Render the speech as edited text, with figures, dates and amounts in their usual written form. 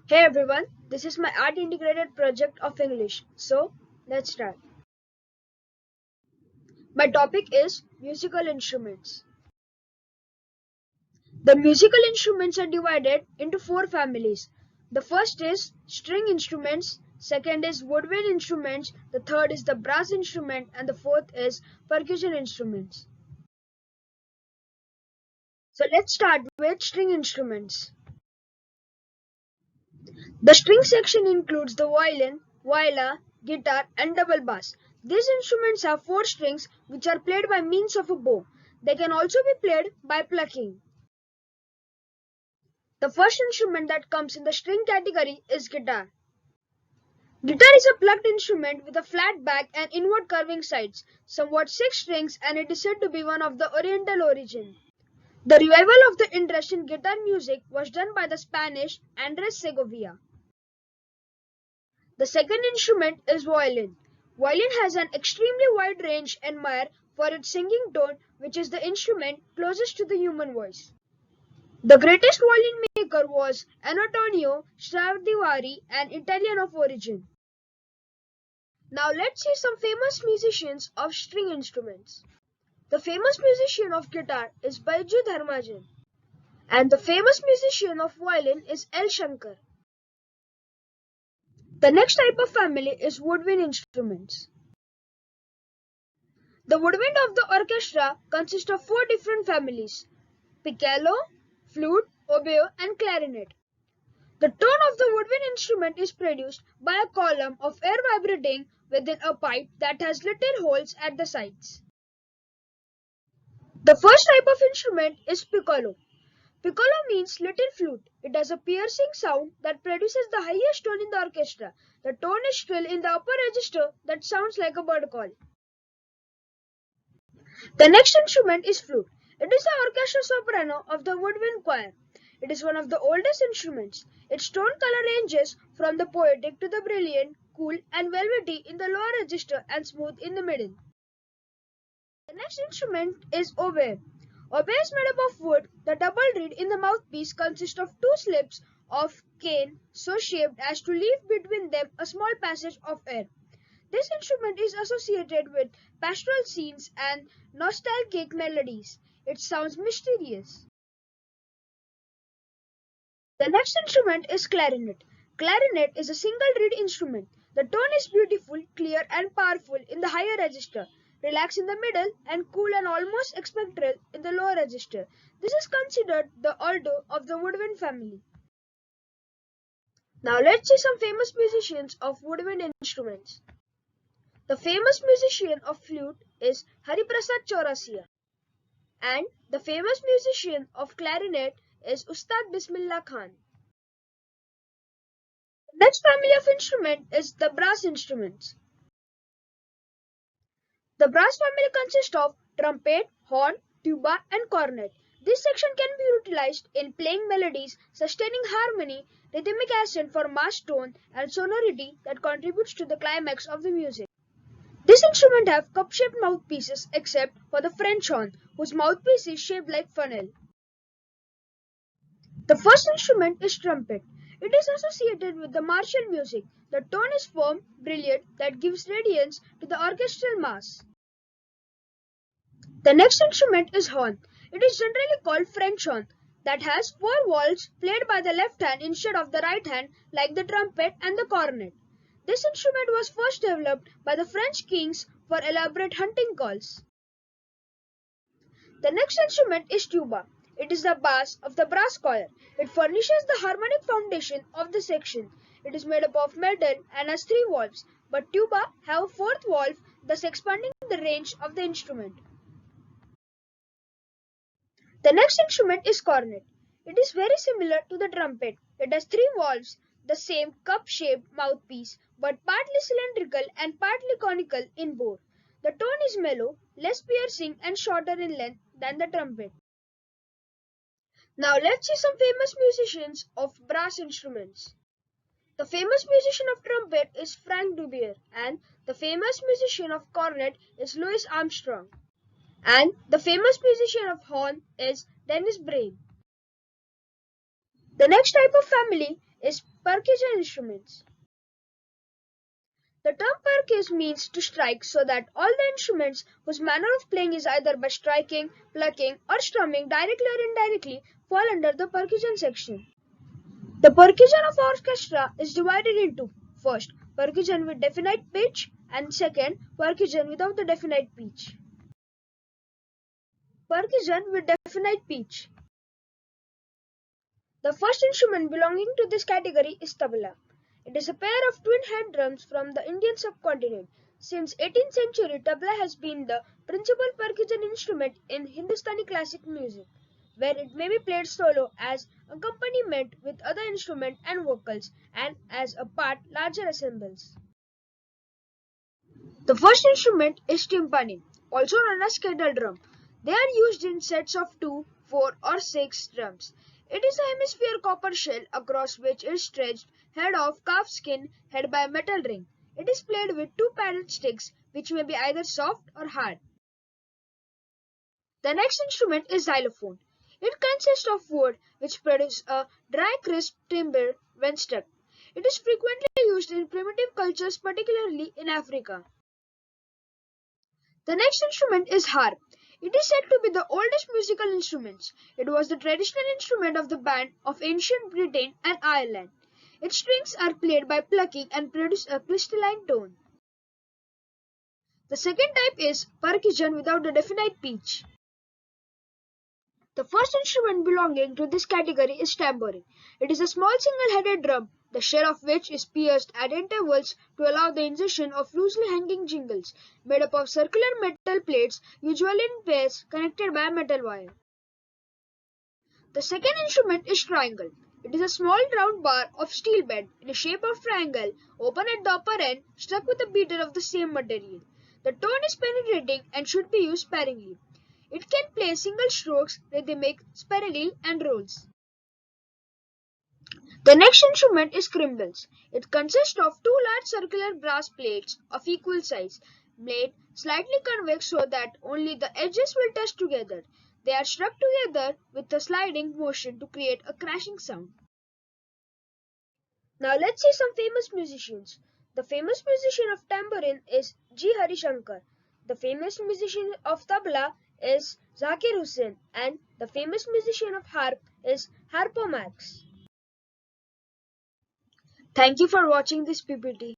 Hey everyone, this is my art integrated project of English. So, let's start. My topic is musical instruments. The musical instruments are divided into four families. The first is string instruments, second is woodwind instruments, the third is the brass instrument, and the fourth is percussion instruments. So, let's start with string instruments. The string section includes the violin, viola, guitar, and double bass. These instruments have four strings which are played by means of a bow. They can also be played by plucking. The first instrument that comes in the string category is guitar. Guitar is a plucked instrument with a flat back and inward curving sides, somewhat six strings, and it is said to be one of the Oriental origin. The revival of the interest in guitar music was done by the Spanish Andres Segovia. The second instrument is violin. Violin has an extremely wide range and admired for its singing tone, which is the instrument closest to the human voice. The greatest violin maker was Antonio Stradivari, an Italian of origin. Now let's see some famous musicians of string instruments. The famous musician of guitar is Baiju Dharmajan, and the famous musician of violin is L. Shankar. The next type of family is woodwind instruments. The woodwind of the orchestra consists of four different families: piccolo, flute, oboe, and clarinet. The tone of the woodwind instrument is produced by a column of air vibrating within a pipe that has little holes at the sides. The first type of instrument is piccolo. Piccolo means little flute. It has a piercing sound that produces the highest tone in the orchestra. The tone is shrill in the upper register that sounds like a bird call. The next instrument is flute. It is the orchestra soprano of the woodwind choir. It is one of the oldest instruments. Its tone color ranges from the poetic to the brilliant, cool, and velvety in the lower register and smooth in the middle. The next instrument is oboe. Oboe is made up of wood. The double reed in the mouthpiece consists of two slips of cane so shaped as to leave between them a small passage of air. This instrument is associated with pastoral scenes and nostalgic melodies. It sounds mysterious. The next instrument is clarinet. Clarinet is a single reed instrument. The tone is beautiful, clear, and powerful in the higher register, relaxed in the middle, and cool and almost spectral in the lower register. This is considered the alto of the woodwind family. Now let's see some famous musicians of woodwind instruments. The famous musician of flute is Hariprasad Chaurasia, and the famous musician of clarinet is Ustad Bismillah Khan. The next family of instrument is the brass instruments. The brass family consists of trumpet, horn, tuba, and cornet. This section can be utilized in playing melodies, sustaining harmony, rhythmic accent for mass tone, and sonority that contributes to the climax of the music. This instrument have cup-shaped mouthpieces except for the French horn, whose mouthpiece is shaped like funnel. The first instrument is trumpet. It is associated with the martial music. The tone is firm, brilliant, that gives radiance to the orchestral mass. The next instrument is horn. It is generally called French horn, that has four valves played by the left hand instead of the right hand like the trumpet and the cornet. This instrument was first developed by the French kings for elaborate hunting calls. The next instrument is tuba. It is the bass of the brass choir. It furnishes the harmonic foundation of the section. It is made up of metal and has three valves, but tuba have a fourth valve, thus expanding the range of the instrument. The next instrument is cornet. It is very similar to the trumpet. It has three valves, the same cup-shaped mouthpiece, but partly cylindrical and partly conical in bore. The tone is mellow, less piercing, and shorter in length than the trumpet. Now let's see some famous musicians of brass instruments. The famous musician of trumpet is Frank Dubier, and the famous musician of cornet is Louis Armstrong, and the famous musician of horn is Dennis Brain. The next type of family is percussion instruments. The term percus means to strike, so that all the instruments whose manner of playing is either by striking, plucking, or strumming directly or indirectly fall under the percussion section. The percussion of orchestra is divided into first, percussion with definite pitch, and second, percussion without the definite pitch. Percussion with definite pitch. The first instrument belonging to this category is tabla. It is a pair of twin hand drums from the Indian subcontinent. Since 18th century, tabla has been the principal percussion instrument in Hindustani classic music, where it may be played solo as accompaniment with other instruments and vocals, and as a part larger ensembles. The first instrument is timpani, also known as kettle drum. They are used in sets of 2, 4 or 6 drums. It is a hemisphere copper shell across which is stretched head of calf skin held by a metal ring. It is played with two padded sticks which may be either soft or hard. The next instrument is xylophone. It consists of wood which produces a dry crisp timbre when struck. It is frequently used in primitive cultures, particularly in Africa. The next instrument is harp. It is said to be the oldest musical instrument. It was the traditional instrument of the band of ancient Britain and Ireland. Its strings are played by plucking and produce a crystalline tone. The second type is percussion without a definite pitch. The first instrument belonging to this category is tambourine. It is a small single-headed drum, the shell of which is pierced at intervals to allow the insertion of loosely hanging jingles, made up of circular metal plates, usually in pairs connected by a metal wire. The second instrument is triangle. It is a small round bar of steel bed in the shape of triangle, open at the upper end, struck with a beater of the same material. The tone is penetrating and should be used sparingly. It can play single strokes, rhythmic, sparingly, and rolls. The next instrument is cymbals. It consists of two large circular brass plates of equal size, made slightly convex so that only the edges will touch together. They are struck together with a sliding motion to create a crashing sound. Now let's see some famous musicians. The famous musician of tambourine is G. Harishankar. The famous musician of tabla is Zakir Hussain, and the famous musician of harp is Harpo Marx. Thank you for watching this PPT.